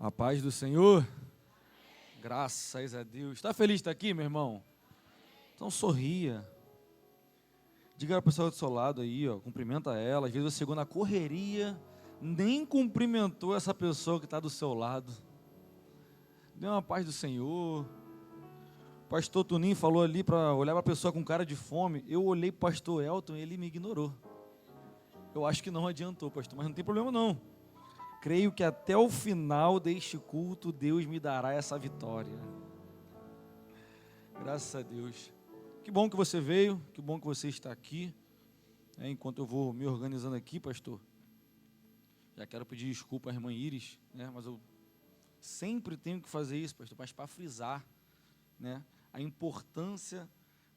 A paz do Senhor, graças a Deus. Está feliz de estar aqui, meu irmão? Então sorria. Diga para a pessoa do seu lado aí, ó, cumprimenta ela. Às vezes você chegou na correria, nem cumprimentou essa pessoa que está do seu lado. Dê uma paz do Senhor. O pastor Tuninho falou ali para olhar para a pessoa com cara de fome. Eu olhei para o pastor Elton e ele me ignorou. Eu acho que não adiantou, pastor, mas não tem problema não. Creio que até o final deste culto, Deus me dará essa vitória. Graças a Deus. Que bom que você veio, que bom que você está aqui. Enquanto eu vou me organizando aqui, pastor, já quero pedir desculpa à irmã Iris, mas eu sempre tenho que fazer isso, pastor, mas para frisar, a importância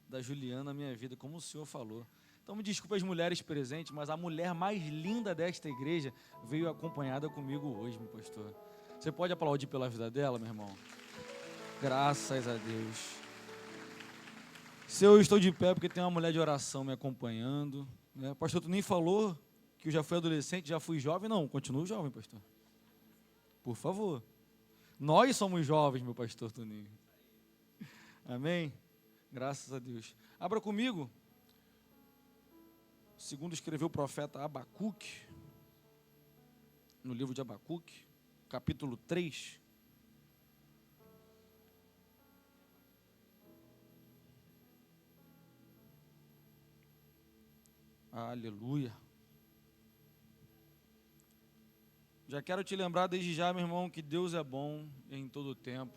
da Juliana na minha vida, como o senhor falou. Então me desculpe as mulheres presentes, mas a mulher mais linda desta igreja veio acompanhada comigo hoje, meu pastor. Você pode aplaudir pela vida dela, meu irmão? Graças a Deus. Se eu estou de pé porque tem uma mulher de oração me acompanhando, O pastor tu nem falou que eu já fui adolescente, já fui jovem. Não, continuo jovem, pastor. Por favor. Nós somos jovens, meu pastor Toninho. Amém? Graças a Deus. Abra comigo. Segundo escreveu o profeta Abacuque, no livro de Abacuque, capítulo 3. Aleluia. Já quero te lembrar desde já, meu irmão, que Deus é bom em todo o tempo.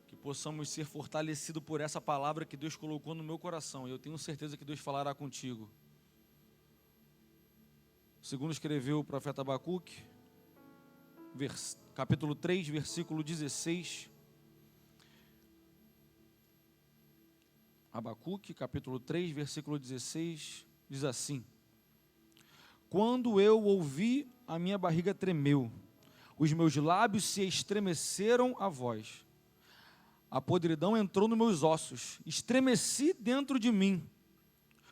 Que possamos ser fortalecidos por essa palavra que Deus colocou no meu coração. E eu tenho certeza que Deus falará contigo. Segundo escreveu o profeta Abacuque, capítulo 3, versículo 16. Abacuque, capítulo 3, versículo 16, diz assim: Quando eu ouvi, a minha barriga tremeu, os meus lábios se estremeceram à voz. A podridão entrou nos meus ossos, estremeci dentro de mim,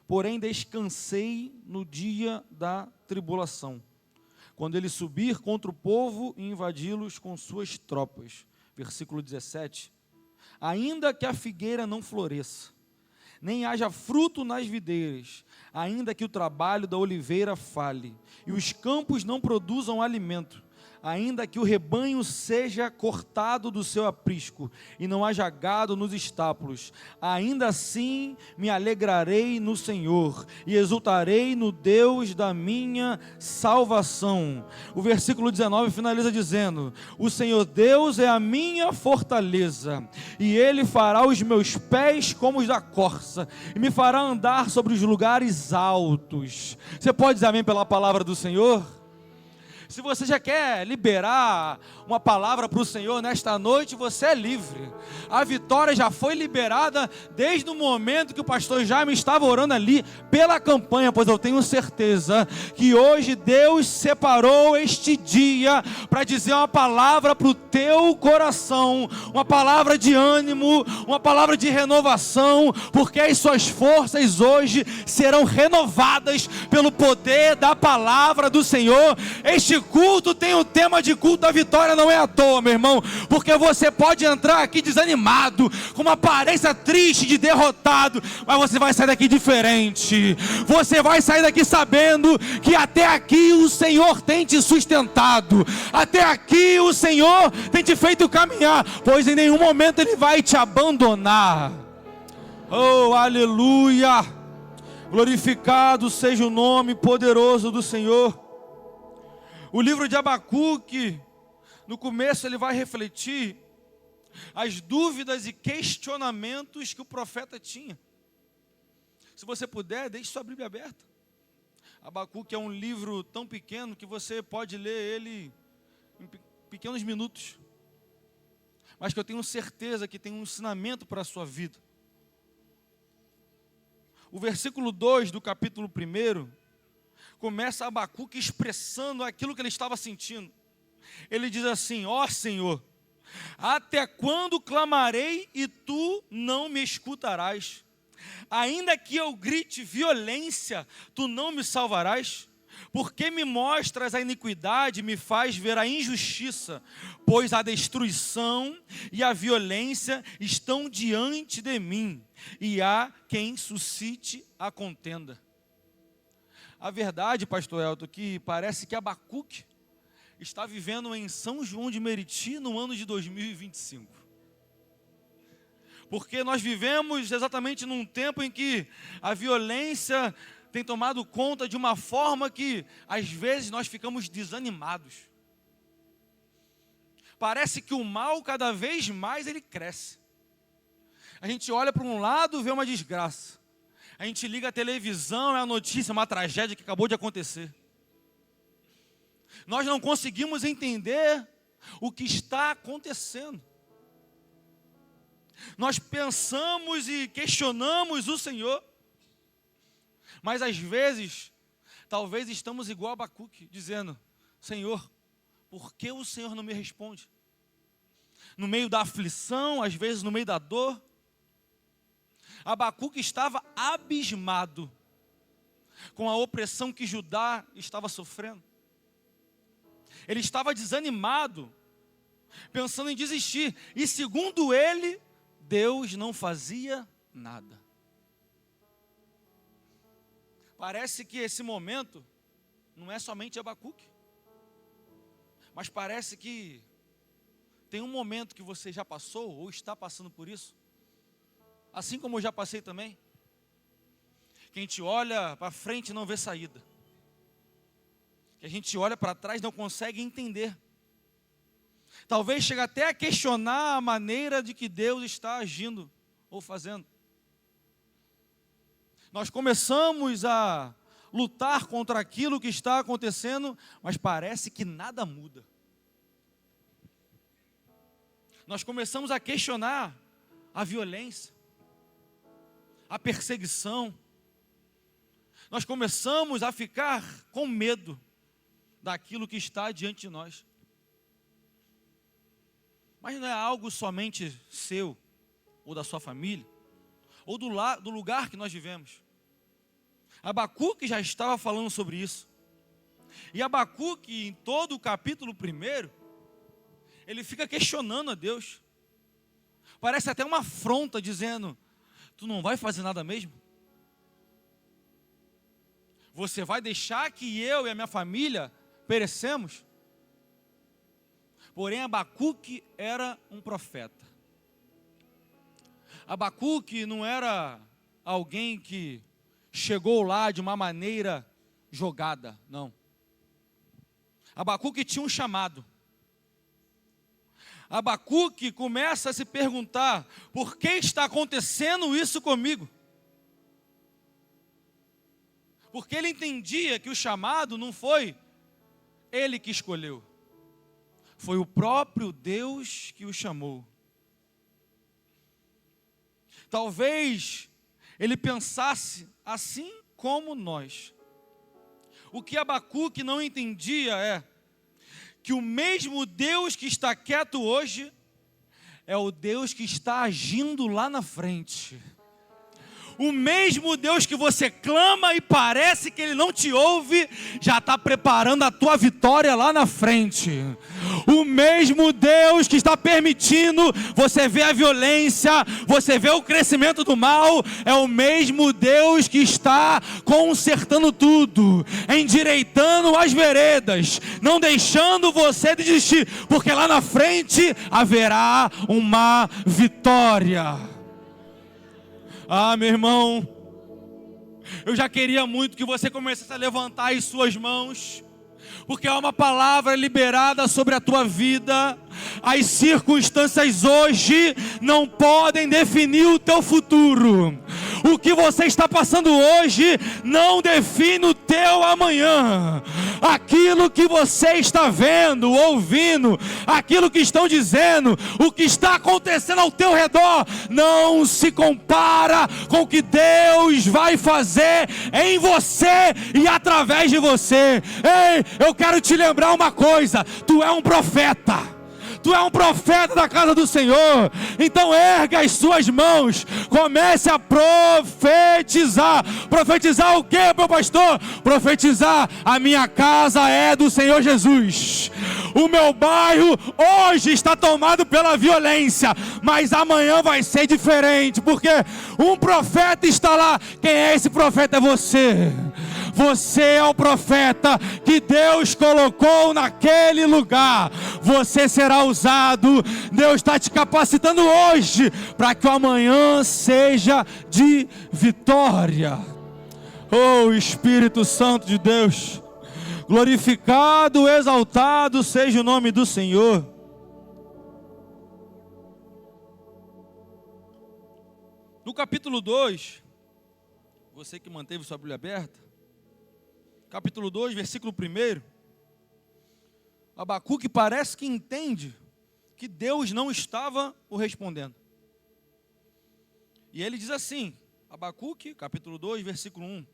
porém descansei no dia da tribulação, quando ele subir contra o povo e invadi-los com suas tropas. Versículo 17: Ainda que a figueira não floresça, nem haja fruto nas videiras, ainda que o trabalho da oliveira fale, e os campos não produzam alimento, ainda que o rebanho seja cortado do seu aprisco, e não haja gado nos estábulos, ainda assim me alegrarei no Senhor, e exultarei no Deus da minha salvação. O versículo 19 finaliza dizendo: O Senhor Deus é a minha fortaleza, e Ele fará os meus pés como os da corça, e me fará andar sobre os lugares altos. Você pode dizer amém pela palavra do Senhor? Se você já quer liberar uma palavra para o Senhor nesta noite, você é livre. A vitória já foi liberada desde o momento que o pastor Jaime estava orando ali pela campanha, pois eu tenho certeza que hoje Deus separou este dia para dizer uma palavra para o teu coração, uma palavra de ânimo, uma palavra de renovação, porque as suas forças hoje serão renovadas pelo poder da palavra do Senhor. Este culto tem o tema de culto da vitória, não é à toa, meu irmão, porque você pode entrar aqui desanimado, com uma aparência triste de derrotado, mas você vai sair daqui diferente. Você vai sair daqui sabendo que até aqui o Senhor tem te sustentado, até aqui o Senhor tem te feito caminhar, pois em nenhum momento Ele vai te abandonar. Oh, aleluia! Glorificado seja o nome poderoso do Senhor. O livro de Abacuque, no começo ele vai refletir as dúvidas e questionamentos que o profeta tinha. Se você puder, deixe sua Bíblia aberta. Abacuque é um livro tão pequeno que você pode ler ele em pequenos minutos, mas que eu tenho certeza que tem um ensinamento para a sua vida. O versículo 2 do capítulo 1 começa Abacuque expressando aquilo que ele estava sentindo. Ele diz assim: ó Senhor, até quando clamarei e tu não me escutarás? Ainda que eu grite violência, tu não me salvarás? Porque me mostras a iniquidade, me faz ver a injustiça, pois a destruição e a violência estão diante de mim, e há quem suscite a contenda. A verdade, pastor Elton, que parece que Abacuque está vivendo em São João de Meriti no ano de 2025. Porque nós vivemos exatamente num tempo em que a violência tem tomado conta de uma forma que, às vezes, nós ficamos desanimados. Parece que o mal, cada vez mais, ele cresce. A gente olha para um lado, vê uma desgraça. A gente liga a televisão, é a notícia, uma tragédia que acabou de acontecer. Nós não conseguimos entender o que está acontecendo. Nós pensamos e questionamos o Senhor, mas às vezes, talvez estamos igual a Abacuque, dizendo: Senhor, por que o Senhor não me responde? No meio da aflição, às vezes no meio da dor. Abacuque estava abismado com a opressão que Judá estava sofrendo. Ele estava desanimado, pensando em desistir. E segundo ele, Deus não fazia nada. Parece que esse momento não é somente Abacuque, mas parece que tem um momento que você já passou ou está passando por isso, assim como eu já passei também, que a gente olha para frente e não vê saída, que a gente olha para trás e não consegue entender. Talvez chegue até a questionar a maneira de que Deus está agindo ou fazendo. Nós começamos a lutar contra aquilo que está acontecendo, mas parece que nada muda. Nós começamos a questionar a violência, a perseguição. Nós começamos a ficar com medo daquilo que está diante de nós. Mas não é algo somente seu, ou da sua família, ou do lugar que nós vivemos. Abacuque já estava falando sobre isso. E Abacuque, em todo o capítulo 1, ele fica questionando a Deus. Parece até uma afronta, dizendo: tu não vai fazer nada mesmo? Você vai deixar que eu e a minha família perecemos? Porém, Abacuque era um profeta. Abacuque não era alguém que chegou lá de uma maneira jogada, não. Abacuque tinha um chamado. Abacuque começa a se perguntar: por que está acontecendo isso comigo? Porque ele entendia que o chamado não foi ele que escolheu, foi o próprio Deus que o chamou. Talvez ele pensasse assim como nós. O que Abacuque não entendia é que o mesmo Deus que está quieto hoje é o Deus que está agindo lá na frente. O mesmo Deus que você clama e parece que Ele não te ouve, já está preparando a tua vitória lá na frente. O mesmo Deus que está permitindo você ver a violência, você ver o crescimento do mal, é o mesmo Deus que está consertando tudo, endireitando as veredas, não deixando você desistir, porque lá na frente haverá uma vitória. Ah, meu irmão, eu já queria muito que você começasse a levantar as suas mãos, porque há uma palavra liberada sobre a tua vida. As circunstâncias hoje não podem definir o teu futuro. O que você está passando hoje não define o teu amanhã. Aquilo que você está vendo, ouvindo, aquilo que estão dizendo, o que está acontecendo ao teu redor, não se compara com o que Deus vai fazer em você e através de você. Ei, eu quero te lembrar uma coisa: tu é um profeta. Tu é um profeta da casa do Senhor. Então erga as suas mãos. Comece a profetizar. Profetizar o quê, meu pastor? Profetizar: a minha casa é do Senhor Jesus. O meu bairro hoje está tomado pela violência, mas amanhã vai ser diferente, porque um profeta está lá. Quem é esse profeta? É você. Você é o profeta que Deus colocou naquele lugar. Você será usado. Deus está te capacitando hoje para que o amanhã seja de vitória. Oh, Espírito Santo de Deus, glorificado, exaltado seja o nome do Senhor. No capítulo 2, você que manteve sua Bíblia aberta, capítulo 2, versículo 1, Abacuque parece que entende que Deus não estava o respondendo. E ele diz assim, Abacuque, capítulo 2, versículo 1: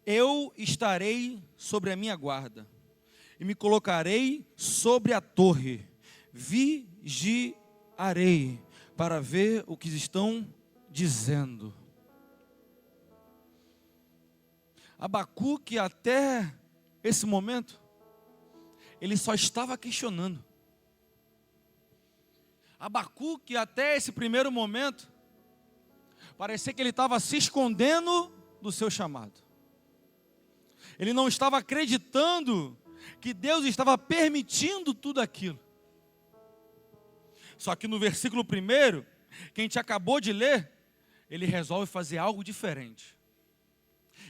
eu estarei sobre a minha guarda, e me colocarei sobre a torre, vigiarei, para ver o que estão dizendo. Abacuque, até esse momento, ele só estava questionando. Abacuque, até esse primeiro momento, parecia que ele estava se escondendo do seu chamado. Ele não estava acreditando que Deus estava permitindo tudo aquilo. Só que no versículo 1, que a gente acabou de ler, ele resolve fazer algo diferente.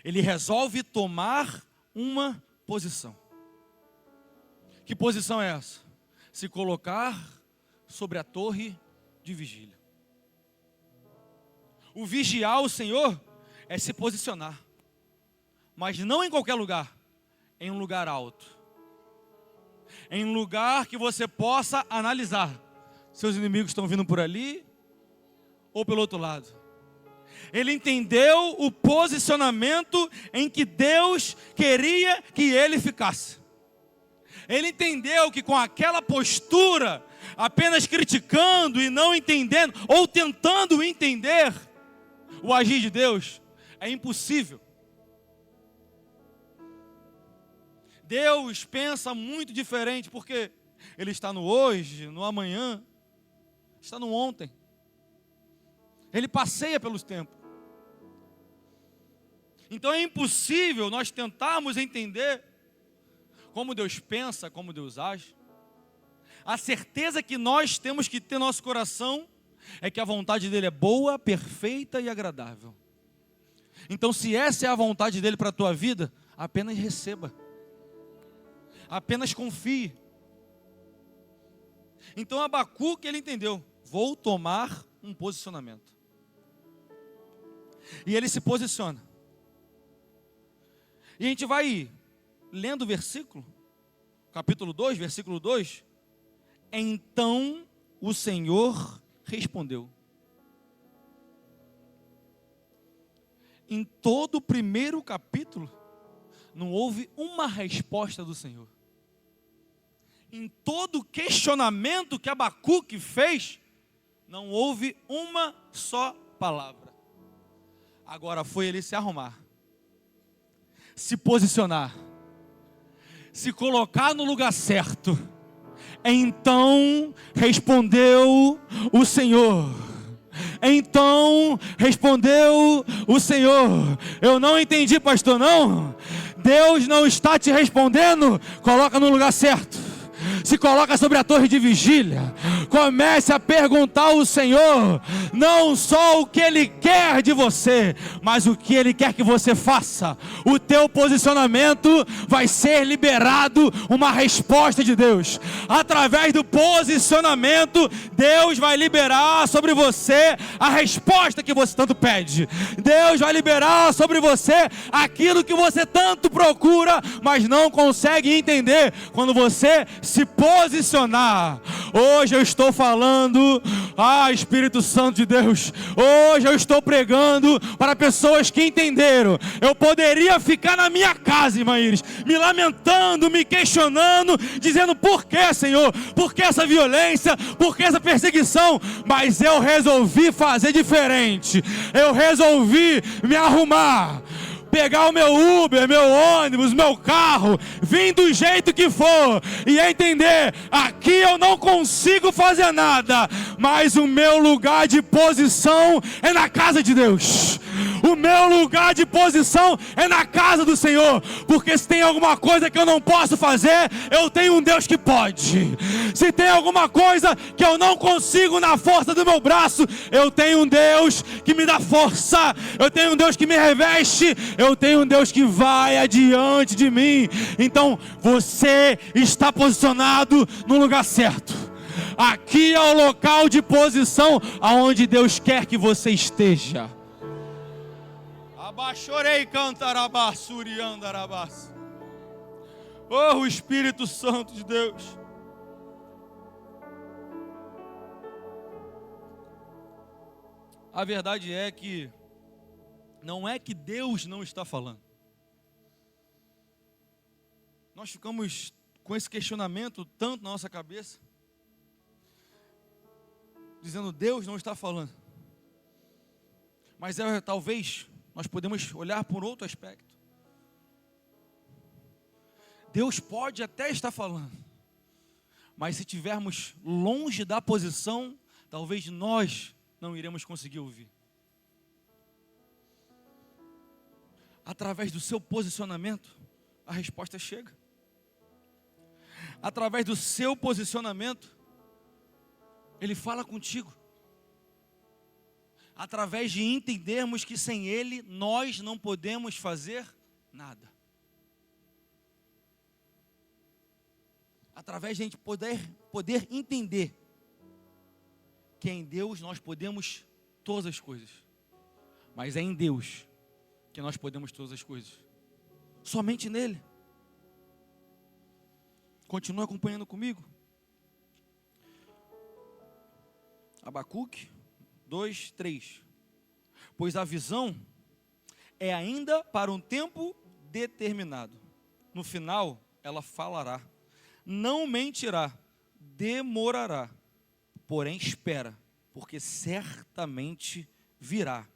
Ele resolve tomar uma posição. Que posição é essa? Se colocar sobre a torre de vigília. O vigiar o Senhor é se posicionar, mas não em qualquer lugar, em um lugar alto, em um lugar que você possa analisar. Seus inimigos estão vindo por ali ou pelo outro lado. Ele entendeu o posicionamento em que Deus queria que ele ficasse. Ele entendeu que com aquela postura, apenas criticando e não entendendo, ou tentando entender o agir de Deus, é impossível. Deus pensa muito diferente, porque Ele está no hoje, no amanhã, está no ontem. Ele passeia pelos tempos. Então é impossível nós tentarmos entender como Deus pensa, como Deus age. A certeza que nós temos que ter no nosso coração é que a vontade dele é boa, perfeita e agradável. Então, se essa é a vontade dele para a tua vida, apenas receba. Apenas confie. Então Abacuque, ele entendeu: vou tomar um posicionamento. E ele se posiciona. E a gente vai lendo o versículo, capítulo 2, versículo 2. Então o Senhor respondeu. Em todo o primeiro capítulo, não houve uma resposta do Senhor. Em todo o questionamento que Abacuque fez, não houve uma só palavra. Agora foi ele se arrumar, se posicionar, se colocar no lugar certo. Então respondeu o Senhor. Então respondeu o Senhor. Eu não entendi, pastor, não. Deus não está te respondendo. Coloca no lugar certo. Se coloca sobre a torre de vigília. Comece a perguntar ao Senhor, não só o que Ele quer de você, mas o que Ele quer que você faça. O teu posicionamento vai ser liberado uma resposta de Deus. Através do posicionamento, Deus vai liberar sobre você a resposta que você tanto pede. Deus vai liberar sobre você aquilo que você tanto procura, mas não consegue entender. Quando você se posicionar. Hoje eu estou estou falando, Espírito Santo de Deus, hoje eu estou pregando para pessoas que entenderam. Eu poderia ficar na minha casa, irmã Iris, me lamentando, me questionando, dizendo por que, Senhor, por que essa violência, por que essa perseguição, mas eu resolvi fazer diferente. Eu resolvi me arrumar, pegar o meu Uber, meu ônibus, meu carro, vir do jeito que for e entender, aqui eu não consigo fazer nada, mas o meu lugar de posição é na casa de Deus. O meu lugar de posição é na casa do Senhor, porque se tem alguma coisa que eu não posso fazer, eu tenho um Deus que pode. Se tem alguma coisa que eu não consigo na força do meu braço, eu tenho um Deus que me dá força, eu tenho um Deus que me reveste, eu tenho um Deus que vai adiante de mim. Então você está posicionado no lugar certo. Aqui é o local de posição aonde Deus quer que você esteja. Abaixorei cantarabassuri andarabas. Oh, o Espírito Santo de Deus. A verdade é que não é que Deus não está falando. Nós ficamos com esse questionamento tanto na nossa cabeça, dizendo Deus não está falando. Mas talvez nós podemos olhar por outro aspecto. Deus pode até estar falando, mas se estivermos longe da posição, talvez nós não iremos conseguir ouvir. Através do seu posicionamento, a resposta chega. Através do seu posicionamento, Ele fala contigo. Através de entendermos que sem Ele, nós não podemos fazer nada. Através de a gente poder entender que em Deus nós podemos todas as coisas. Mas é em Deus que nós podemos todas as coisas. Somente nele. Continua acompanhando comigo. Abacuque 2:3. Pois a visão é ainda para um tempo determinado. No final, ela falará. Não mentirá, demorará. Porém, espera, porque certamente virá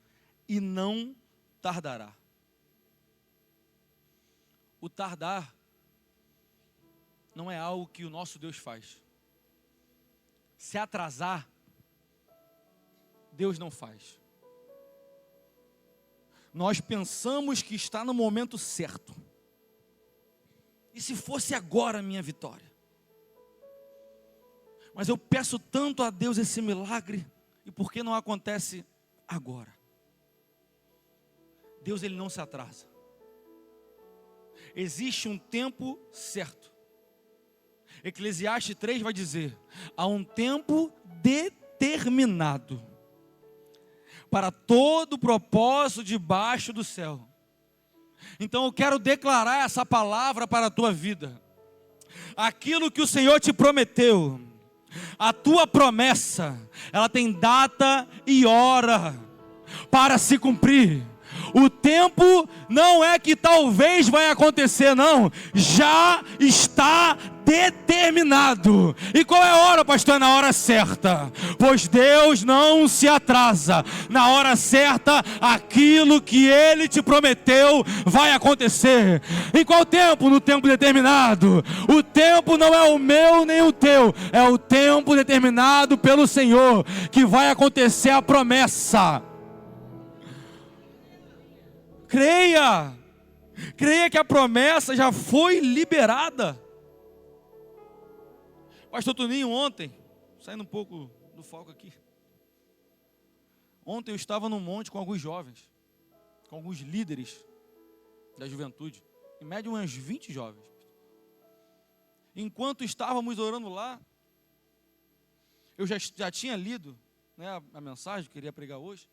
e não tardará. O tardar não é algo que o nosso Deus faz. Se atrasar, Deus não faz. Nós pensamos que está no momento certo. E se fosse agora a minha vitória? Mas eu peço tanto a Deus esse milagre, e por que não acontece agora? Deus, Ele não se atrasa. Existe um tempo certo. Eclesiastes 3 vai dizer, há um tempo determinado para todo propósito debaixo do céu. Então eu quero declarar essa palavra para a tua vida. Aquilo que o Senhor te prometeu, a tua promessa, ela tem data e hora para se cumprir. O tempo não é que talvez vai acontecer, não. Já está determinado. E qual é a hora, pastor? É na hora certa. Pois Deus não se atrasa. Na hora certa, aquilo que Ele te prometeu vai acontecer. Em qual tempo? No tempo determinado. O tempo não é o meu nem o teu. É o tempo determinado pelo Senhor que vai acontecer a promessa. Creia, creia que a promessa já foi liberada. Pastor Toninho, ontem, saindo um pouco do foco aqui. Ontem eu estava num monte com alguns jovens, com alguns líderes da juventude, em média uns 20 jovens. Enquanto estávamos orando lá, eu já tinha lido, né, a mensagem que eu queria pregar hoje.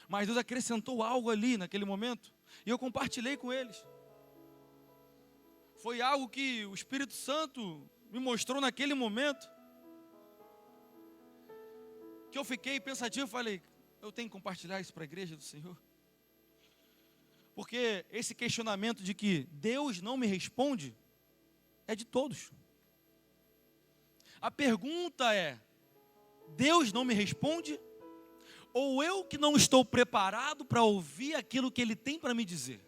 Mas Deus acrescentou algo ali naquele momento, e eu compartilhei com eles. Foi algo que o Espírito Santo me mostrou naquele momento. que eu fiquei pensativo, falei, eu tenho que compartilhar isso para a igreja do Senhor. Porque esse questionamento de que Deus não me responde, é de todos. A pergunta é, Deus não me responde? Ou eu que não estou preparado para ouvir aquilo que Ele tem para me dizer?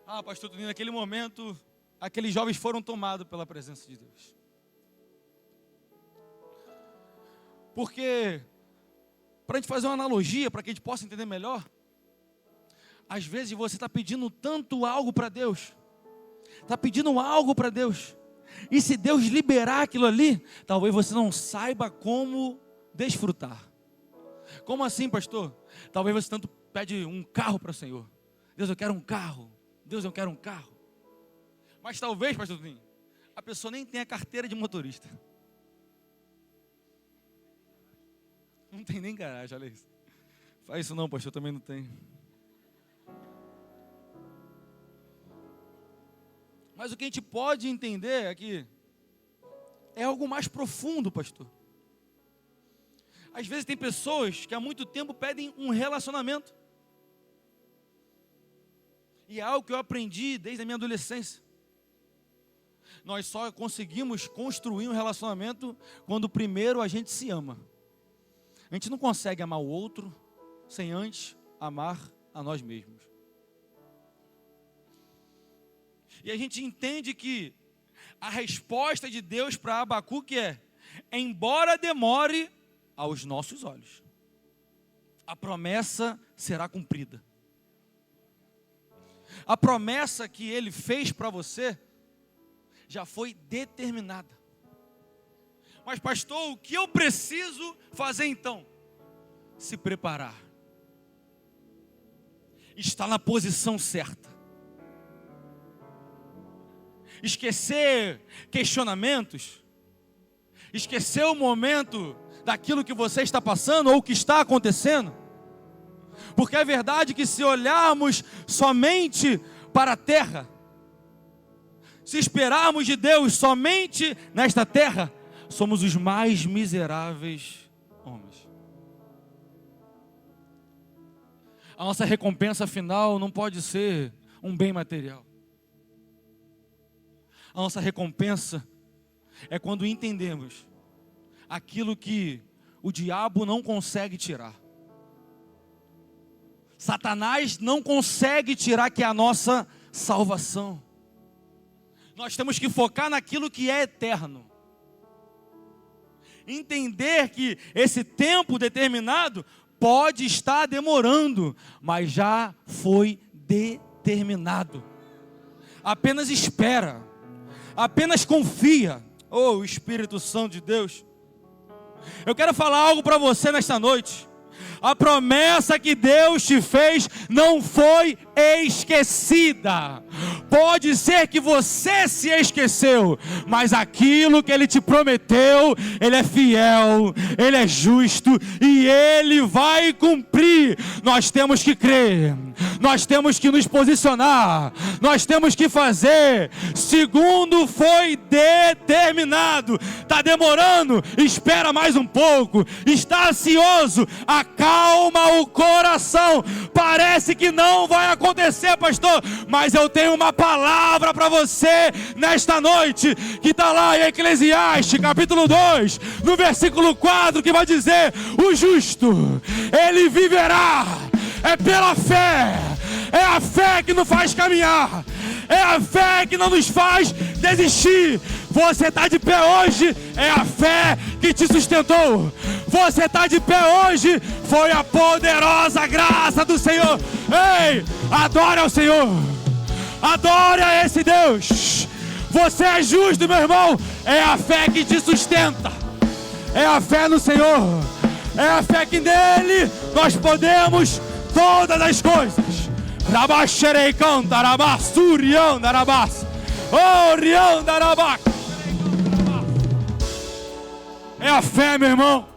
Ah, pastor Toninho, naquele momento, aqueles jovens foram tomados pela presença de Deus. Porque, para a gente fazer uma analogia, para que a gente possa entender melhor, às vezes você está pedindo tanto algo para Deus, está pedindo algo para Deus, e se Deus liberar aquilo ali, talvez você não saiba como desfrutar. Como assim, pastor? Talvez você tanto pede um carro para o Senhor. Deus, eu quero um carro. Deus, eu quero um carro. Mas talvez, pastor Toninho, a pessoa nem tenha carteira de motorista. Não tem nem garagem, olha isso. Faz isso não, pastor, também não tem. Mas o que a gente pode entender aqui é algo mais profundo, pastor. Às vezes tem pessoas que há muito tempo pedem um relacionamento. E é algo que eu aprendi desde a minha adolescência. Nós só conseguimos construir um relacionamento quando primeiro a gente se ama. A gente não consegue amar o outro sem antes amar a nós mesmos. E a gente entende que a resposta de Deus para Abacuque é: embora demore aos nossos olhos, a promessa será cumprida. A promessa que Ele fez para você já foi determinada. Mas pastor, o que eu preciso fazer então? Se preparar. Estar na posição certa. Esquecer questionamentos. Esquecer o momento daquilo que você está passando ou o que está acontecendo. Porque é verdade que se olharmos somente para a terra, se esperarmos de Deus somente nesta terra, somos os mais miseráveis homens. A nossa recompensa final não pode ser um bem material. A nossa recompensa é quando entendemos aquilo que o diabo não consegue tirar. Satanás não consegue tirar, que é a nossa salvação. Nós temos que focar naquilo que é eterno. Entender que esse tempo determinado pode estar demorando, mas já foi determinado. Apenas espera, apenas confia. Oh, Espírito Santo de Deus, eu quero falar algo para você nesta noite. A promessa que Deus te fez não foi esquecida. Pode ser que você se esqueceu, mas aquilo que Ele te prometeu, Ele é fiel, Ele é justo e Ele vai cumprir. Nós temos que crer, nós temos que nos posicionar, nós temos que fazer segundo foi determinado. Está demorando? Espera mais um pouco. Está ansioso? Acalma o coração. Parece que não vai acontecer, pastor, mas eu tenho uma palavra para você nesta noite, que está lá em Eclesiastes capítulo 2, no versículo 4, que vai dizer: o justo, ele viverá, é pela fé. É a fé que nos faz caminhar, é a fé que não nos faz desistir. Você está de pé hoje, é a fé que te sustentou. Você está de pé hoje, foi a poderosa graça do Senhor. Ei, adore ao Senhor, adore a esse Deus. Você é justo, meu irmão, é a fé que te sustenta, é a fé no Senhor, é a fé que nele nós podemos todas as coisas. Rabaxerei canta, rabassurião, darabás, oh, rião, darabá. É a fé, meu irmão,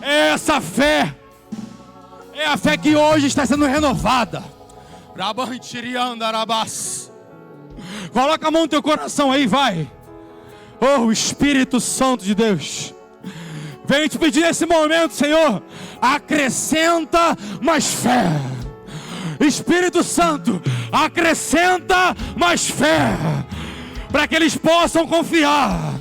é essa fé, é a fé que hoje está sendo renovada. Rabanchirião, darabás. Coloca a mão no teu coração aí, vai. Oh, Espírito Santo de Deus, Venho te pedir nesse momento, Senhor, acrescenta mais fé. Espírito Santo, acrescenta mais fé, para que eles possam confiar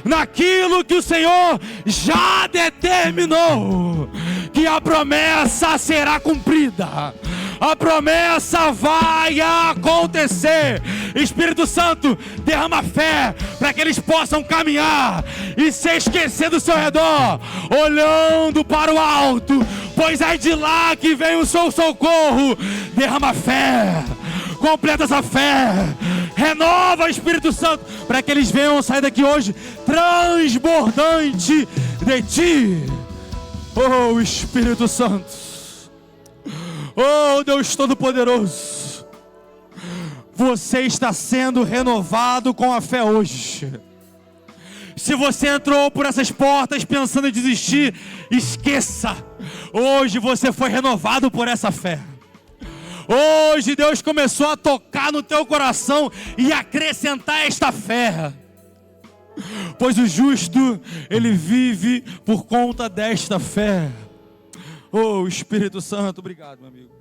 naquilo que o Senhor já determinou, que a promessa será cumprida. A promessa vai acontecer. Espírito Santo, derrama fé para que eles possam caminhar e se esquecer do seu redor, olhando para o alto, pois é de lá que vem o seu socorro. Derrama fé, completa essa fé, renova, Espírito Santo, para que eles venham sair daqui hoje transbordante de Ti. Oh, Espírito Santo, oh, Deus Todo-Poderoso, você está sendo renovado com a fé hoje. Se você entrou por essas portas pensando em desistir, esqueça. Hoje você foi renovado por essa fé. Hoje Deus começou a tocar no teu coração e acrescentar esta fé. Pois o justo, ele vive por conta desta fé. Oh, Espírito Santo, obrigado, meu amigo.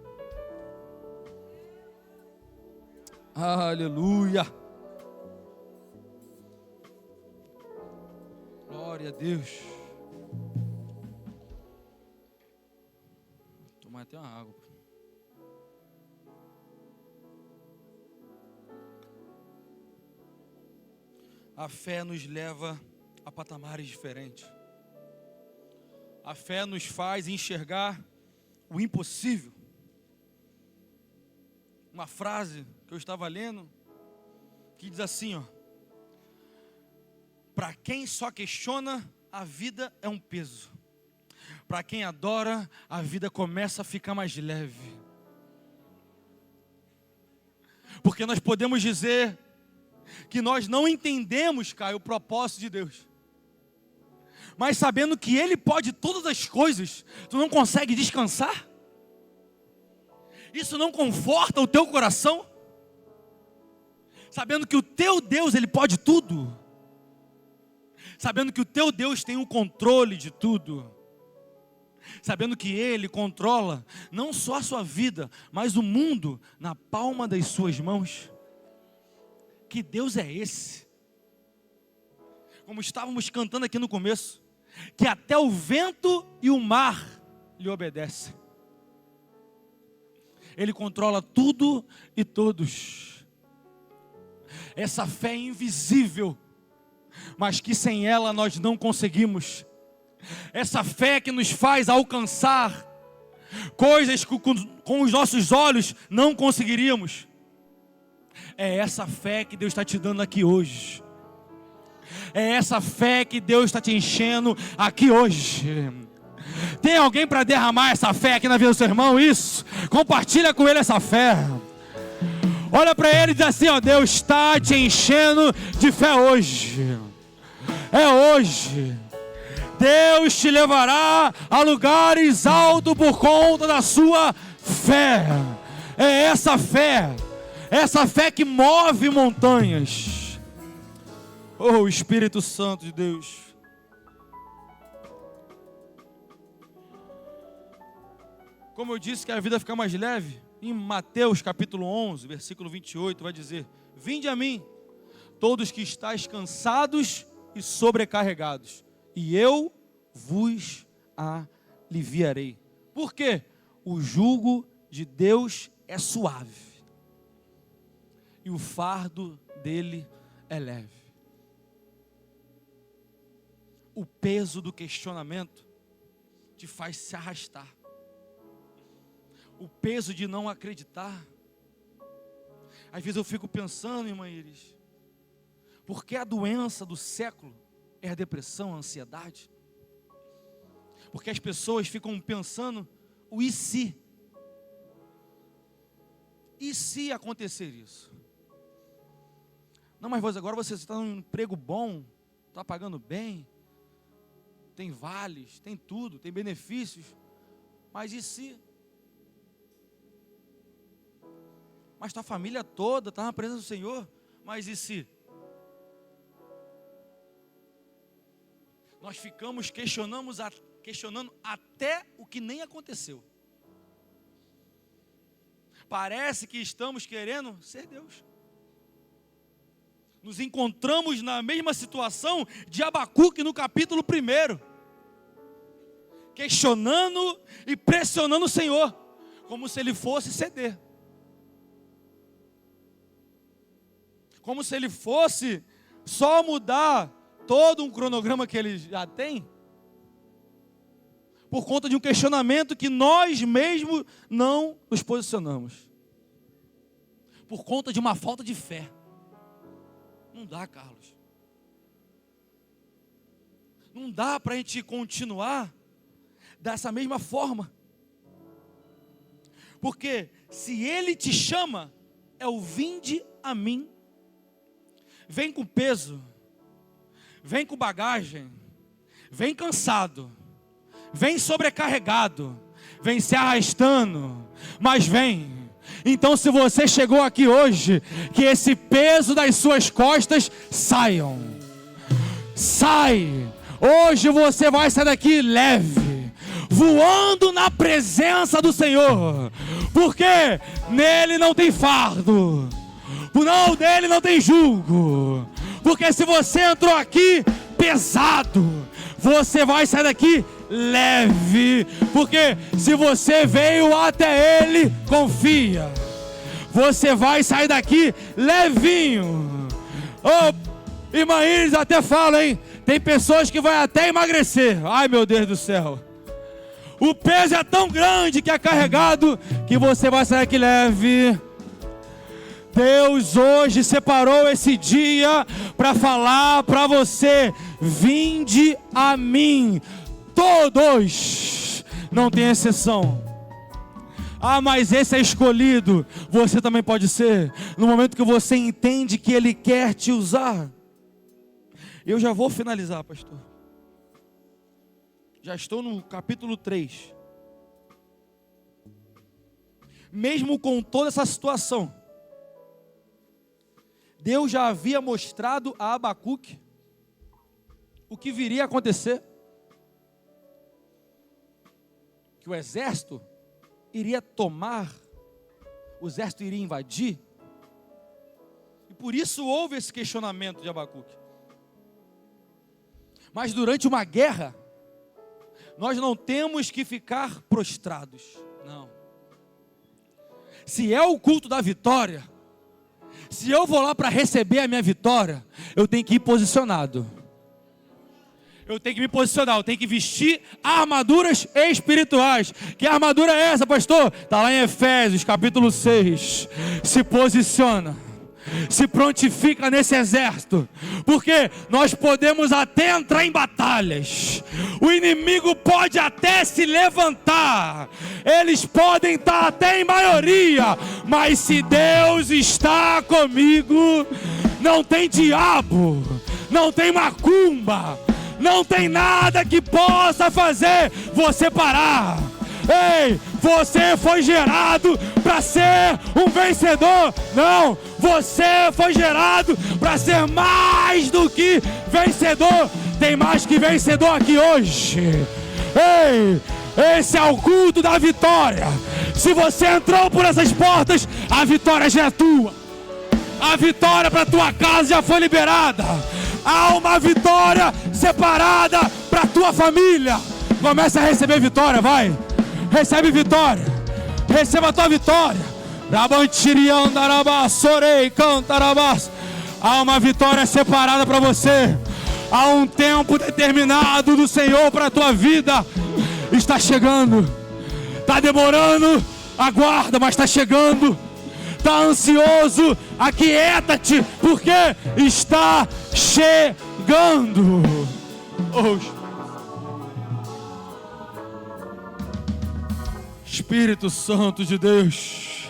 Aleluia. Glória a Deus. Tomar até uma água. A fé nos leva a patamares diferentes. A fé nos faz enxergar o impossível. Uma frase que eu estava lendo, que diz assim, ó: para quem só questiona, a vida é um peso. Para quem adora, a vida começa a ficar mais leve. Porque nós podemos dizer que nós não entendemos, Caio, o propósito de Deus. Mas sabendo que Ele pode todas as coisas, tu não consegue descansar? Isso não conforta o teu coração? Sabendo que o teu Deus, Ele pode tudo. Sabendo que o teu Deus tem o controle de tudo. Sabendo que Ele controla não só a sua vida, mas o mundo na palma das suas mãos. Que Deus é esse? Como estávamos cantando aqui no começo, que até o vento e o mar lhe obedecem. Ele controla tudo e todos. Essa fé é invisível, mas que sem ela nós não conseguimos. Essa fé que nos faz alcançar coisas que com os nossos olhos não conseguiríamos. É essa fé que Deus está te dando aqui hoje. É essa fé que Deus está te enchendo aqui hoje. Tem alguém para derramar essa fé aqui na vida do seu irmão? Isso. Compartilha com ele essa fé. Olha para ele e diz assim, ó: Deus está te enchendo de fé hoje. É hoje. Deus te levará a lugares altos por conta da sua fé. É essa fé que move montanhas. Oh, Espírito Santo de Deus. Como eu disse que a vida fica mais leve, em Mateus capítulo 11, versículo 28, vai dizer: vinde a mim, todos que estáis cansados e sobrecarregados, e eu vos aliviarei. Por quê? O jugo de Deus é suave, e o fardo dele é leve. O peso do questionamento te faz se arrastar. O peso de não acreditar. Às vezes eu fico pensando, irmã Iris, por que a doença do século é a depressão, a ansiedade? Porque as pessoas ficam pensando o e se? E se acontecer isso? Não, mas agora você está num emprego bom, está pagando bem, tem vales, tem tudo, tem benefícios, mas e se? Mas tua família toda está na presença do Senhor, mas e se? nós ficamos questionando até o que nem aconteceu. Parece que estamos querendo ser Deus. Nos encontramos na mesma situação de Abacuque no capítulo 1. Questionando e pressionando o Senhor, como se ele fosse ceder. Como se ele fosse só mudar todo um cronograma que ele já tem, por conta de um questionamento que nós mesmos não nos posicionamos. Por conta de uma falta de fé. Não dá, Carlos. Não dá para a gente continuar dessa mesma forma. Porque se Ele te chama, é o vinde a mim. Vem com peso, vem com bagagem, vem cansado, vem sobrecarregado, vem se arrastando, mas vem. Então, se você chegou aqui hoje, que esse peso das suas costas saiam. Sai. Hoje você vai sair daqui leve, voando na presença do Senhor, porque nele não tem fardo, não, nele não tem jugo. Porque se você entrou aqui pesado, você vai sair daqui leve. Porque se você veio até Ele, confia, você vai sair daqui levinho. Oh, irmã Iris até fala, hein? Tem pessoas que vão até emagrecer. Ai, meu Deus do céu. O peso é tão grande que é carregado, que você vai sair daqui leve. Deus hoje separou esse dia para falar para você: vinde a mim, todos, não tem exceção. Ah, mas esse é escolhido. Você também pode ser, no momento que você entende que Ele quer te usar. Eu já vou finalizar, pastor. Já estou no capítulo 3. Mesmo com toda essa situação, Deus já havia mostrado a Abacuque o que viria a acontecer. Que o exército iria tomar, o exército iria invadir. E por isso houve esse questionamento de Abacuque. Mas durante uma guerra, nós não temos que ficar prostrados, não. Se é o culto da vitória, se eu vou lá para receber a minha vitória, eu tenho que ir posicionado. Eu tenho que me posicionar, eu tenho que vestir armaduras espirituais. Que armadura é essa, pastor? Está lá em Efésios, capítulo 6. Se posiciona, se prontifica nesse exército, porque nós podemos até entrar em batalhas, o inimigo pode até se levantar, eles podem estar até em maioria, mas se Deus está comigo, não tem diabo, não tem macumba, não tem nada que possa fazer você parar. Ei, você foi gerado para ser um vencedor. Não, você foi gerado para ser mais do que vencedor. Tem mais que vencedor aqui hoje. Ei, esse é o culto da vitória. Se você entrou por essas portas, a vitória já é tua. A vitória para tua casa já foi liberada. Há uma vitória separada para tua família. Começa a receber vitória, vai. Recebe vitória. Receba a tua vitória. Há uma vitória separada para você. Há um tempo determinado do Senhor para a tua vida. Está chegando. Está demorando. Aguarda, mas está chegando. Está ansioso. Aquieta-te, porque está chegando. Espírito Santo de Deus,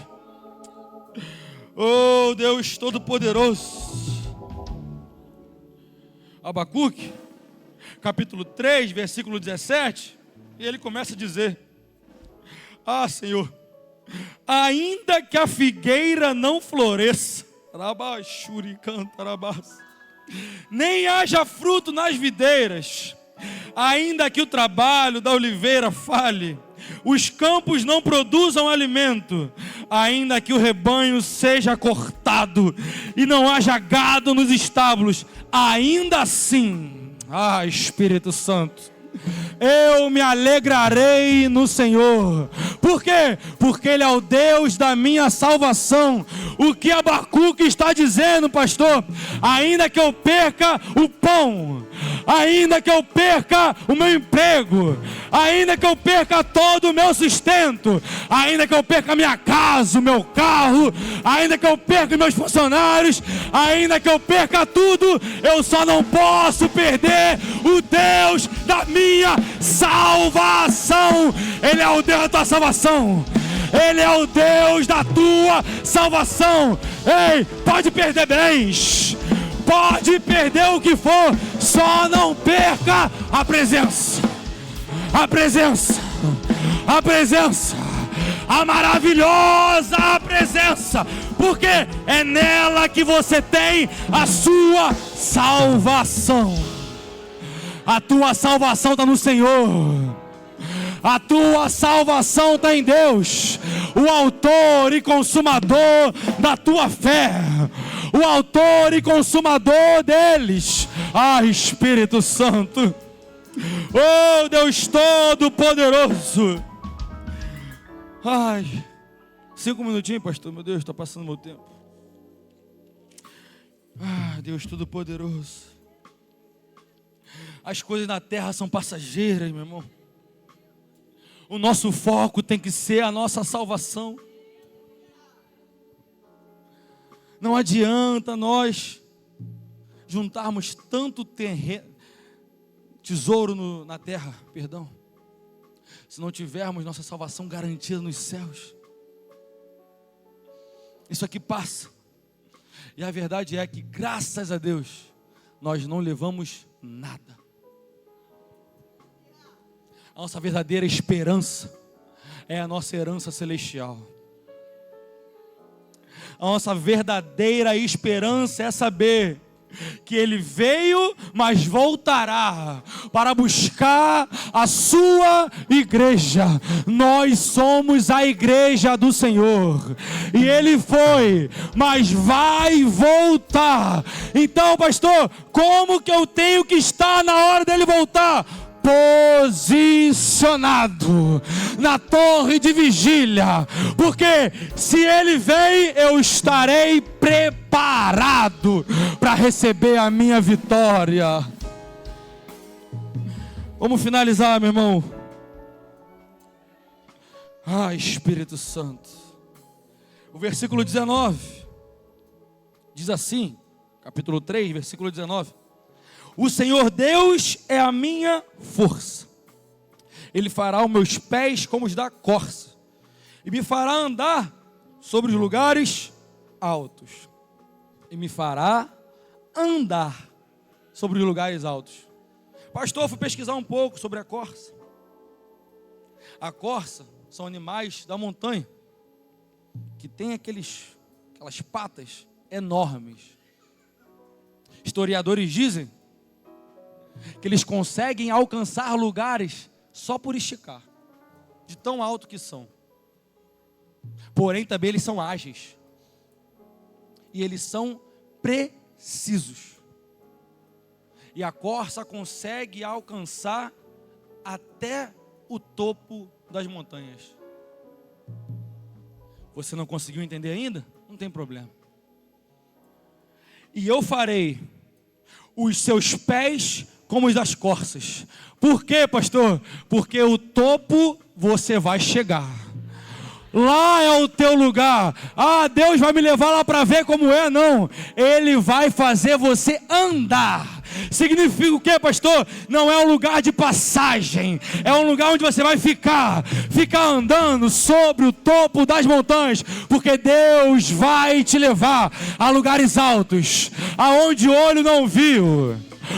oh Deus Todo-Poderoso. Abacuque, capítulo 3, versículo 17, e ele começa a dizer: ah, Senhor, ainda que a figueira não floresça, nem haja fruto nas videiras, Ainda que o trabalho da oliveira falhe, os campos não produzam alimento, ainda que o rebanho seja cortado e não haja gado nos estábulos, ainda assim, Espírito Santo, eu me alegrarei no Senhor. Por quê? Porque Ele é o Deus da minha salvação. O que Abacuque está dizendo, pastor? Ainda que eu perca o pão, ainda que eu perca o meu emprego, ainda que eu perca todo o meu sustento, ainda que eu perca a minha casa, o meu carro, ainda que eu perca meus funcionários, ainda que eu perca tudo, eu só não posso perder o Deus da minha salvação. Ele é o Deus da tua salvação. Ele é o Deus da tua salvação. Ei, pode perder bens, pode perder o que for, só não perca a presença. A presença, a presença, a maravilhosa presença, porque é nela que você tem a sua salvação. A tua salvação está no Senhor. A tua salvação está em Deus, o autor e consumador da tua fé, o autor e consumador deles. Espírito Santo, oh Deus Todo-Poderoso. 5 minutinhos, pastor, meu Deus, está passando meu tempo. Deus Todo-Poderoso. As coisas na terra são passageiras, meu irmão. O nosso foco tem que ser a nossa salvação. Não adianta nós juntarmos tanto tesouro na terra, se não tivermos nossa salvação garantida nos céus. Isso aqui passa. E a verdade é que, graças a Deus, nós não levamos nada. A nossa verdadeira esperança é a nossa herança celestial. A nossa verdadeira esperança é saber que Ele veio, mas voltará para buscar a sua igreja. Nós somos a igreja do Senhor, e Ele foi, mas vai voltar. Então, pastor, como que eu tenho que estar na hora dele voltar? Posicionado na torre de vigília, porque se Ele vem, eu estarei preparado para receber a minha vitória. Vamos finalizar, meu irmão. Espírito Santo. O versículo 19 diz assim, capítulo 3, versículo 19: o Senhor Deus é a minha força. Ele fará os meus pés como os da corça, e me fará andar sobre os lugares altos. E me fará andar sobre os lugares altos. Pastor, eu fui pesquisar um pouco sobre a corça. A corça são animais da montanha, que tem aquelas patas enormes. Historiadores dizem que eles conseguem alcançar lugares só por esticar, de tão alto que são. Porém, também eles são ágeis, e eles são precisos. E a corça consegue alcançar até o topo das montanhas. Você não conseguiu entender ainda? Não tem problema. E eu farei os seus pés como os das corças. Por quê, pastor? Porque o topo você vai chegar. Lá é o teu lugar. Deus vai me levar lá para ver como é. Não, Ele vai fazer você andar. Significa o quê, pastor? Não é um lugar de passagem, é um lugar onde você vai ficar andando sobre o topo das montanhas, porque Deus vai te levar a lugares altos, aonde o olho não viu,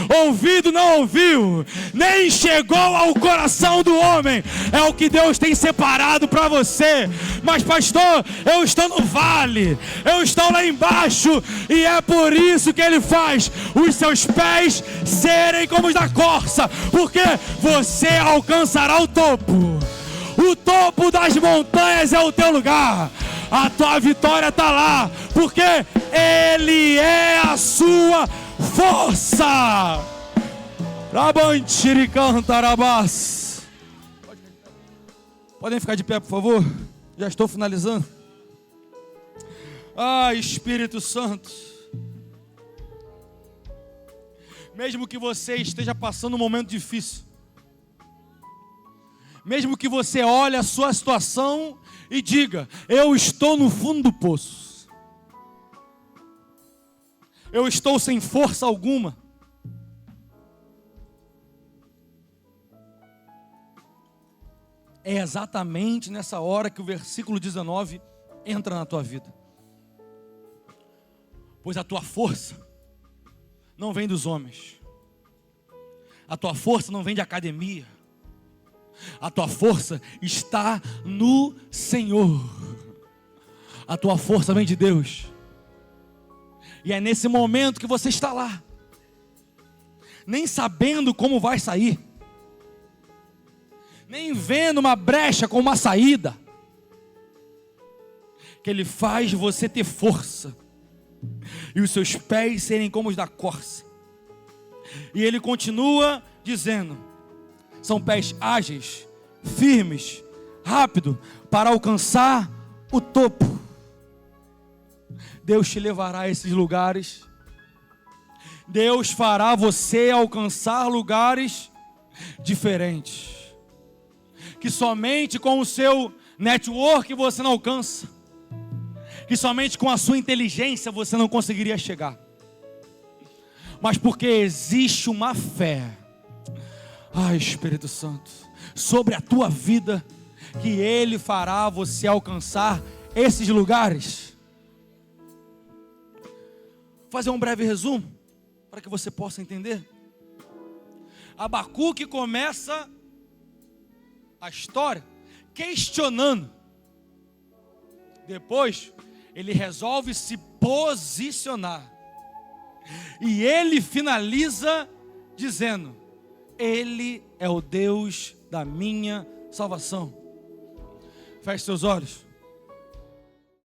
ouvido não ouviu, nem chegou ao coração do homem, é o que Deus tem separado para você. Mas pastor, eu estou no vale, eu estou lá embaixo, e é por isso que Ele faz os seus pés serem como os da corça, porque você alcançará o topo. O topo das montanhas é o teu lugar. A tua vitória está lá, porque Ele é a sua força. Rabanchiricantarabás. Podem ficar de pé, por favor? Já estou finalizando. Espírito Santo. Mesmo que você esteja passando um momento difícil, mesmo que você olhe a sua situação e diga: eu estou no fundo do poço, eu estou sem força alguma, é exatamente nessa hora que o versículo 19 entra na tua vida. Pois a tua força não vem dos homens, a tua força não vem de academia, a tua força está no Senhor. A tua força vem de Deus. E é nesse momento que você está lá, nem sabendo como vai sair, nem vendo uma brecha com uma saída, que Ele faz você ter força, e os seus pés serem como os da corça. E Ele continua dizendo: são pés ágeis, firmes, rápidos, para alcançar o topo. Deus te levará a esses lugares. Deus fará você alcançar lugares diferentes, que somente com o seu network você não alcança, que somente com a sua inteligência você não conseguiria chegar. Mas porque existe uma fé, Espírito Santo, sobre a tua vida, que Ele fará você alcançar esses lugares. Vou fazer um breve resumo, para que você possa entender. Abacuque começa a história questionando. Depois, ele resolve se posicionar. E ele finaliza dizendo: Ele é o Deus da minha salvação. Feche seus olhos.